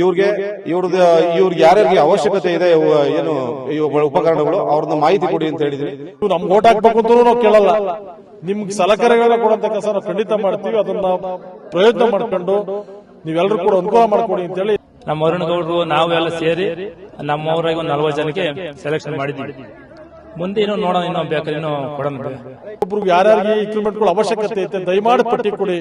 ಇವ್ರಿಗೆ ಯಾರ್ಯಾರಿಗೆ ಅವಶ್ಯಕತೆ ಇದೆ ಏನು ಉಪಕರಣಗಳು ಅವ್ರನ್ನ ಮಾಹಿತಿ ಕೊಡಿ ಅಂತ ಹೇಳಿದ್ರಿ. ನಮ್ಗೆ ಓಟ್ ಹಾಕ್ಬೇಕು ಅಂತ ನಾವು ಕೇಳಲ್ಲ, ನಿಮ್ಗೆ ಸಲಕರಣೆಗಳನ್ನ ಕೊಡುವಂತ ಕೆಲಸ ನಾವು ಖಂಡಿತ ಮಾಡ್ತೀವಿ. ಅದನ್ನ ಪ್ರಯತ್ನ ಮಾಡ್ಕೊಂಡು ನೀವೆಲ್ಲರೂ ಕೂಡ ಅನುಕೂಲ ಮಾಡ್ಕೊಡಿ ಅಂತ ಹೇಳಿ ನಮ್ಮ ಅರುಣ್ ಗೌಡ್ರು ನಾವೆಲ್ಲ ಸೇರಿ ನಮ್ಮವರಾಗಿ ಒಂದು 40 ಜನಕ್ಕೆ ಸೆಲೆಕ್ಷನ್ ಮಾಡಿದ್ವಿ. ಮುಂದೆ ಇನ್ನೂ ನೋಡೋಣ, ಇನ್ನೂ ಬೇಕಾದ್ರೆ ಇನ್ನೂ ಕೊಡೋಣ. ಒಬ್ರಿಗೆ ಯಾರ್ಯಾರಿಗೆ ಇಕ್ವಿಪ್ಮೆಂಟ್ಗಳ ಅವಶ್ಯಕತೆ ಐತೆ ದಯಮಾಡಿ ಪಟ್ಟಿ ಕೊಡಿ.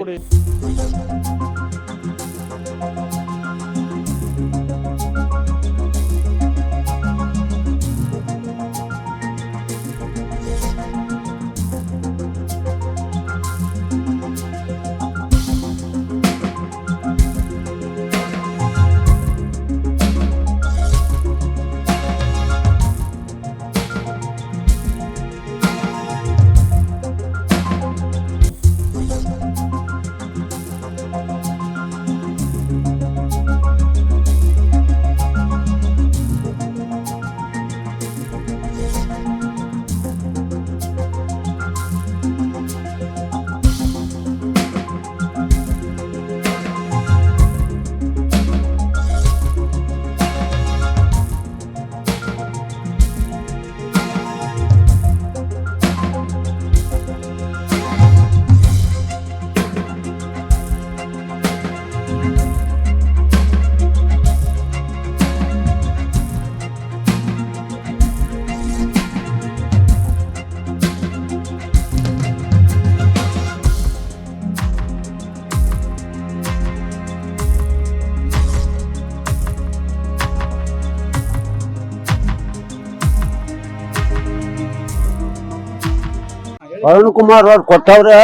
ಅರುಣ್ ಕುಮಾರ್ ಅವ್ರು ಕೊಟ್ಟವ್ರೆ,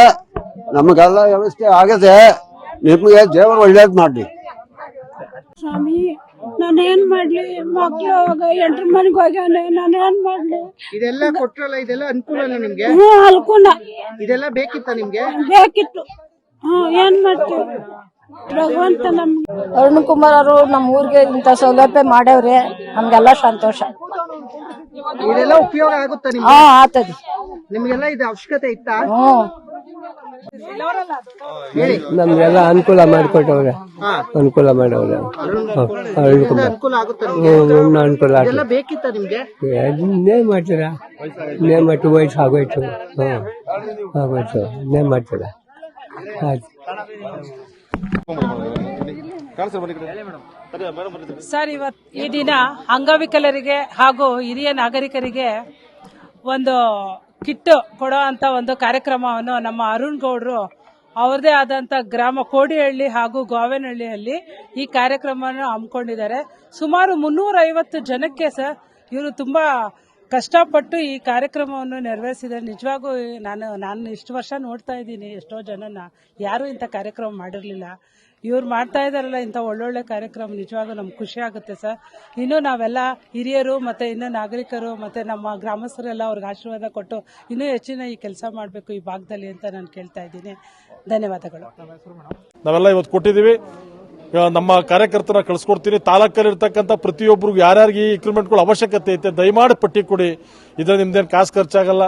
ನಮಗೆಲ್ಲ ವ್ಯವಸ್ಥೆ ಆಗದೆ. ನಿಮಗೆ ದೇವರು ಒಳ್ಳೇದ್ ಮಾಡ್ಲಿ ಸ್ವಾಮಿ. ನಾನೇನ್ ಮಾಡ್ಲಿ, ಮಕ್ಳು 8 ಮನೆಗೆ ಹೋಗ್ಯಾನೆ, ನಾನೇನ್ ಮಾಡ್ಲಿ? ಇದೆಲ್ಲ ಕೊಟ್ರಲ್ಲ, ಇದೆಲ್ಲ ಅನುಕೂಲ ನಿಮ್ಗೆ? ಅಲ್ಕುಂಡ ಇದೆಲ್ಲ ಬೇಕಿತ್ತ ನಿಮ್ಗೆ? ಬೇಕಿತ್ತು. ಏನ್ ಮಾಡ್ತೀವಿ, ಭಗವಂತ ನಮ್ಗೆ. ಅರುಣ್ ಕುಮಾರ್ ಅವರು ನಮ್ಮ ಊರಿಗೆ ಇಂತ ಸೌಲಭ್ಯ ಮಾಡವ್ರೆ, ನಮ್ಗೆಲ್ಲ ಸಂತೋಷ. ಇದೆಲ್ಲ ಉಪಯೋಗ ಆಗುತ್ತಾ ನಿಮ್ಗೆ? ಆತದಿ. ನಿಮ್ಗೆಲ್ಲ ಇದು ಅವಶ್ಯಕತೆ ಇತ್ತಾ? ನಮ್ಗೆಲ್ಲ ಅನುಕೂಲ ಮಾಡಿಕೊಟ್ಟವ್ರೆ, ಅನುಕೂಲ ಮಾಡವ್ರೆ. ಅನುಕೂಲ ಆಗುತ್ತಾ ನಿಮ್ಗೆ? ಅನುಕೂಲ ಇದೆಲ್ಲ ಬೇಕಿತ್ತ ನಿಮ್ಗೆ? ಇನ್ನೇನ್ ಮಾಡ್ತೀರಾ, ಇನ್ನೇನ್ ಮಾಡ್ತೀವಿ, ವಯಸ್ಸು ಆಗೋಯ್ತು. ಆಗೋಯ್ತು, ಇನ್ನೇನ್ ಮಾಡ್ತೀರಾ. ಸರ್, ಈ ದಿನ ಅಂಗವಿಕಲರಿಗೆ ಹಾಗೂ ಹಿರಿಯ ನಾಗರಿಕರಿಗೆ ಒಂದು ಕಿಟ್ ಕೊಡೋ ಅಂತ ಒಂದು ಕಾರ್ಯಕ್ರಮವನ್ನು ನಮ್ಮ ಅರುಣ್ ಗೌಡ್ರು ಅವ್ರದೇ ಆದಂತ ಗ್ರಾಮ ಕೋಡಿಹಳ್ಳಿ ಹಾಗೂ ಗೋವೆನಹಳ್ಳಿಯಲ್ಲಿ ಈ ಕಾರ್ಯಕ್ರಮವನ್ನು ಹಮ್ಮಿಕೊಂಡಿದ್ದಾರೆ. ಸುಮಾರು 350 ಜನಕ್ಕೆ ಸರ್ ಇವರು ತುಂಬಾ ಕಷ್ಟಪಟ್ಟು ಈ ಕಾರ್ಯಕ್ರಮವನ್ನು ನೆರವೇರಿಸಿದ್ದಾರೆ. ನಿಜವಾಗೂ ನಾನು ಇಷ್ಟು ವರ್ಷ ನೋಡ್ತಾ ಇದ್ದೀನಿ, ಎಷ್ಟೋ ಜನನ ಯಾರು ಇಂಥ ಕಾರ್ಯಕ್ರಮ ಮಾಡಿರಲಿಲ್ಲ. ಇವ್ರು ಮಾಡ್ತಾ ಇದಾರಲ್ಲ ಇಂಥ ಒಳ್ಳೊಳ್ಳೆ ಕಾರ್ಯಕ್ರಮ, ನಿಜವಾಗೂ ನಮ್ಗೆ ಖುಷಿ ಆಗುತ್ತೆ ಸರ್. ಇನ್ನು ನಾವೆಲ್ಲ ಹಿರಿಯರು ಮತ್ತೆ ಇನ್ನು ನಾಗರಿಕರು ಮತ್ತೆ ನಮ್ಮ ಗ್ರಾಮಸ್ಥರೆಲ್ಲ ಅವ್ರಿಗೆ ಆಶೀರ್ವಾದ ಕೊಟ್ಟು ಇನ್ನೂ ಹೆಚ್ಚಿನ ಈ ಕೆಲಸ ಮಾಡಬೇಕು ಈ ಭಾಗದಲ್ಲಿ ಅಂತ ನಾನು ಕೇಳ್ತಾ ಇದ್ದೀನಿ. ಧನ್ಯವಾದಗಳು. ನಾವೆಲ್ಲ ಇವತ್ತು ಕೊಟ್ಟಿದ್ದೀವಿ. ನಮ್ಮ ಕಾರ್ಯಕರ್ತನ ಕಳಿಸ್ಕೊಡ್ತೀನಿ. ತಾಲೂಕಲ್ಲಿ ಇರ್ತಕ್ಕಂಥ ಪ್ರತಿಯೊಬ್ಬರಿಗೂ ಯಾರ್ಯಾರಿಗೆ ಈ ಇಕ್ವಿಪ್ಮೆಂಟ್ಗಳ ಅವಶ್ಯಕತೆ ಐತೆ ದಯಮಾಡಿ ಪಟ್ಟಿ ಕೊಡಿ. ಇದ್ರೆ ನಿಮ್ದೇನು ಕಾಸು ಖರ್ಚಾಗಲ್ಲ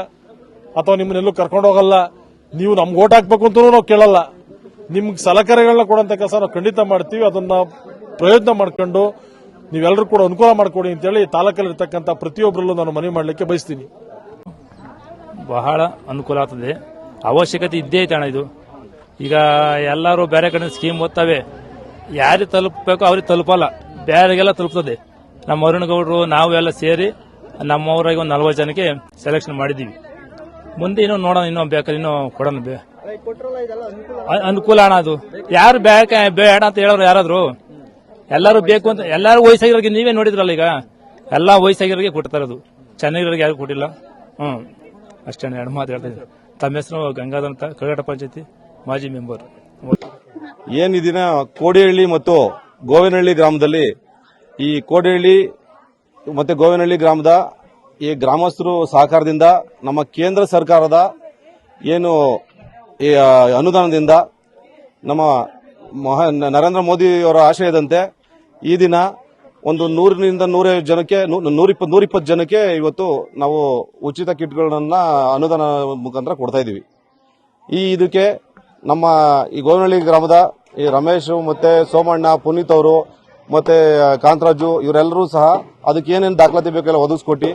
ಅಥವಾ ನಿಮ್ಮನ್ನೆಲ್ಲೂ ಕರ್ಕೊಂಡು ಹೋಗಲ್ಲ. ನೀವು ನಮ್ಗೆ ಓಟ್ ಹಾಕ್ಬೇಕು ಅಂತ ನಾವು ಕೇಳಲ್ಲ, ನಿಮ್ಗೆ ಸಲಕರಣೆಗಳನ್ನ ಕೊಡುವಂತ ಕೆಲಸ ನಾವು ಖಂಡಿತ ಮಾಡ್ತೀವಿ. ಅದನ್ನ ಪ್ರಯತ್ನ ಮಾಡ್ಕೊಂಡು ನೀವೆಲ್ಲರೂ ಕೂಡ ಅನುಕೂಲ ಮಾಡ್ಕೊಡಿ ಅಂತೇಳಿ ತಾಲೂಕಲ್ಲಿ ಇರ್ತಕ್ಕಂಥ ಪ್ರತಿಯೊಬ್ಬರಲ್ಲೂ ನಾನು ಮನವಿ ಮಾಡಲಿಕ್ಕೆ ಬಯಸ್ತೀನಿ. ಬಹಳ ಅನುಕೂಲ ಆಗ್ತದೆ, ಅವಶ್ಯಕತೆ ಇದ್ದೇ ಐತೆ ಅಣ್ಣ. ಇದು ಈಗ ಎಲ್ಲರೂ ಬೇರೆ ಕಡೆ ಸ್ಕೀಮ್ ಓದ್ತವೆ, ಯಾರಿಗೆ ತಲುಪಬೇಕು ಅವ್ರಿಗೆ ತಲುಪಲ್ಲ, ಬೇರೆಗೆಲ್ಲ ತಲುಪ್ತದೆ. ನಮ್ಮ ಅರುಣ್ ಗೌಡ್ರು ನಾವೆಲ್ಲ ಸೇರಿ ನಮ್ಮವರಾಗಿ ಒಂದು 40 ಜನಕ್ಕೆ ಸೆಲೆಕ್ಷನ್ ಮಾಡಿದ್ದೀವಿ. ಮುಂದೆ ಇನ್ನೂ ನೋಡೋಣ, ಇನ್ನೂ ಬೇಕಾದ್ರೆ ಇನ್ನೂ ಕೊಡೋಣ. ಅನುಕೂಲ ಅಣ್ಣ. ಅದು ಯಾರು ಬೇಡ ಅಂತ ಹೇಳೋರು ಯಾರಾದ್ರು? ಎಲ್ಲರೂ ಬೇಕು ಅಂತ, ಎಲ್ಲರೂ ವಯಸ್ಸಾಗಿರೋರಿಗೆ ನೀವೇ ನೋಡಿದ್ರಲ್ಲ, ಈಗ ಎಲ್ಲಾ ವಯಸ್ಸಾಗಿರೋರಿಗೆ ಕೊಡ್ತಾರೆ. ಅದು ಚೆನ್ನಾಗಿರೋರಿಗೆ ಯಾರು ಕೊಟ್ಟಿಲ್ಲ. ಅಷ್ಟೇ, 2 ಮಾತು ಹೇಳ್ತಾ ಇದ್ದೀನಿ. ತಮ್ಮ ಹೆಸರು ಗಂಗಾಧರ್ ಅಂತ, ಕರಗಟ ಪಂಚಾಯತಿ ಮಾಜಿ ಮೆಂಬರ್. ಏನ್ ಈ ದಿನ ಕೋಡಿಹಳ್ಳಿ ಮತ್ತು ಗೋವಿನಹಳ್ಳಿ ಗ್ರಾಮದಲ್ಲಿ ಈ ಕೋಡಿಹಳ್ಳಿ ಮತ್ತೆ ಗೋವಿನಹಳ್ಳಿ ಗ್ರಾಮದ ಈ ಗ್ರಾಮಸ್ಥರು ಸಹಕಾರದಿಂದ ನಮ್ಮ ಕೇಂದ್ರ ಸರ್ಕಾರದ ಏನು ಈ ಅನುದಾನದಿಂದ ನಮ್ಮ ನರೇಂದ್ರ ಮೋದಿ ಅವರ ಆಶಯದಂತೆ ಈ ದಿನ ಒಂದು 100ರಿಂದ 150 ಜನಕ್ಕೆ 120 ಜನಕ್ಕೆ ಇವತ್ತು ನಾವು ಉಚಿತ ಕಿಟ್ಗಳನ್ನ ಅನುದಾನ ಮುಖಾಂತರ ಕೊಡ್ತಾ ಇದೀವಿ. ಇದಕ್ಕೆ ನಮ್ಮ ಈ ಗೋವಿನಹಳ್ಳಿ ಗ್ರಾಮದ ಈ ರಮೇಶ್ ಮತ್ತೆ ಸೋಮಣ್ಣ, ಪುನೀತ್ ಅವರು ಮತ್ತೆ ಕಾಂತರಾಜು ಇವರೆಲ್ಲರೂ ಸಹ ಅದಕ್ಕೆ ಏನೇನು ದಾಖಲಾತಿ ಬೇಕೆಲ್ಲ ಒದಗಿಸ್ಕೊಟ್ಟು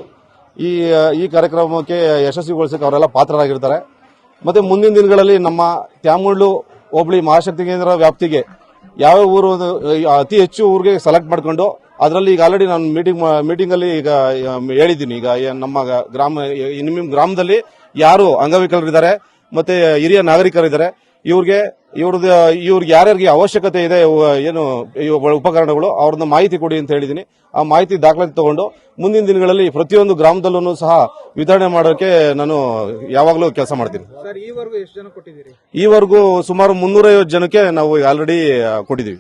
ಈ ಕಾರ್ಯಕ್ರಮಕ್ಕೆ ಯಶಸ್ವಿಗೊಳಿಸಕ್ಕೆ ಅವರೆಲ್ಲ ಪಾತ್ರರಾಗಿರ್ತಾರೆ. ಮತ್ತೆ ಮುಂದಿನ ದಿನಗಳಲ್ಲಿ ನಮ್ಮ ತ್ಯಾಮೂಳು ಹೋಬಳಿ ಮಹಾಶಕ್ತಿ ಕೇಂದ್ರ ವ್ಯಾಪ್ತಿಗೆ ಯಾವ ಊರು ಅತಿ ಹೆಚ್ಚು ಊರಿಗೆ ಸೆಲೆಕ್ಟ್ ಮಾಡ್ಕೊಂಡು ಅದರಲ್ಲಿ ಈಗ ಆಲ್ರೆಡಿ ನಾನು ಮೀಟಿಂಗ್ ಅಲ್ಲಿ ಈಗ ಹೇಳಿದ್ದೀನಿ. ಈಗ ನಮ್ಮ ನಿಮ್ಮ ಗ್ರಾಮದಲ್ಲಿ ಯಾರು ಅಂಗವಿಕಲರಿದ್ದಾರೆ ಮತ್ತೆ ಹಿರಿಯ ನಾಗರಿಕರಿದ್ದಾರೆ, ಇವ್ರಿಗೆ ಯಾರ್ಯಾರಿಗೆ ಅವಶ್ಯಕತೆ ಇದೆ ಏನು ಉಪಕರಣಗಳು ಅವ್ರನ್ನ ಮಾಹಿತಿ ಕೊಡಿ ಅಂತ ಹೇಳಿದೀನಿ. ಆ ಮಾಹಿತಿ ದಾಖಲಾತಿ ತಗೊಂಡು ಮುಂದಿನ ದಿನಗಳಲ್ಲಿ ಪ್ರತಿಯೊಂದು ಗ್ರಾಮದಲ್ಲೂ ಸಹ ವಿತರಣೆ ಮಾಡೋಕೆ ನಾನು ಯಾವಾಗಲೂ ಕೆಲಸ ಮಾಡ್ತೀನಿ. ಸರ್ ಈವರೆಗೂ ಎಷ್ಟು ಜನ ಕೊಟ್ಟಿದ್ದೀರಿ? ಈವರೆಗೂ ಸುಮಾರು 350 ಜನಕ್ಕೆ ನಾವು ಆಲ್ರೆಡಿ ಕೊಟ್ಟಿದ್ದೀವಿ.